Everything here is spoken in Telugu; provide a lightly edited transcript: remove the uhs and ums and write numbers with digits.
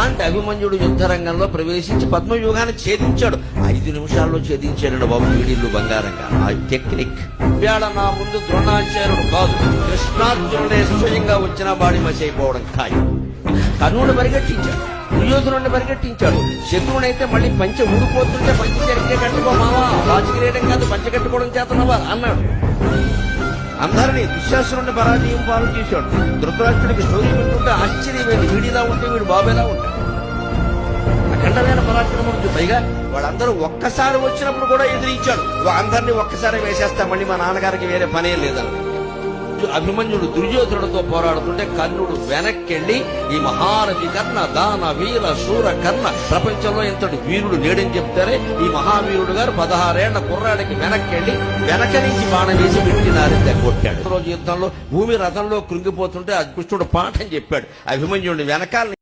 అలాంటి అభిమన్యుడు యుద్ధరంగంలో ప్రవేశించి పద్మవ్యూహాన్ని ఛేదించాడు. 5 నిమిషాల్లో ఛేదించాడు బాబు వీడిల్లు బంగారంగా. ఆ టెక్నిక్ వేళ నా ముందు ద్రోణాచార్యుడు కాదు, కృష్ణార్జునుడే స్వయంగా వచ్చిన బాడి మసైపోవడం ఖాయం. కర్ణుడు పరిగెట్టించాడు, దుర్యోధనుడిని పరిగెట్టించాడు. శత్రువునైతే మళ్ళీ పంచె ఊడిపోతుంటే పంచె జరిగితే కట్టుకో మావా, రాజకీయడం కాదు పంచె కట్టుకోవడం చేతనవా అన్నాడు. అందరినీ దుశ్శాసనుడిని పరాజయం పాలు చేశాడు. ధృతరాష్ట్రుడికి స్టోరీ వింటుంటే ఆశ్చర్యమైంది, వీడిలా ఉంటే వీడు బాబేలా ఉంటాడు. అఖండమైన పరాక్రమం. పైగా వాళ్ళందరూ ఒక్కసారి వచ్చినప్పుడు కూడా ఎదిరించాడు. అందరినీ ఒక్కసారి వేసేస్తా, మళ్ళీ మా నాన్నగారికి వేరే పనే లేదన్న. అభిమన్యుడు దుర్యోధనుడితో పోరాడుతుంటే కర్ణుడు వెనక్కెళ్లి ఈ మహారథి కర్ణ దాన వీర శూర కర్ణ ప్రపంచంలో ఇంతటి వీరుడు లేడని చెప్తారే, ఈ మహావీరుడు గారు 16 ఏళ్ల కుర్రాడికి వెనక్కెళ్లి వెనక నుంచి బాణం వేసి పెట్టినారు కొట్టాడు. రోజు యుద్ధంలో భూమి రథంలో కృంగిపోతుంటే కృష్ణుడు పాఠం చెప్పాడు. అభిమన్యుడిని వెనకాల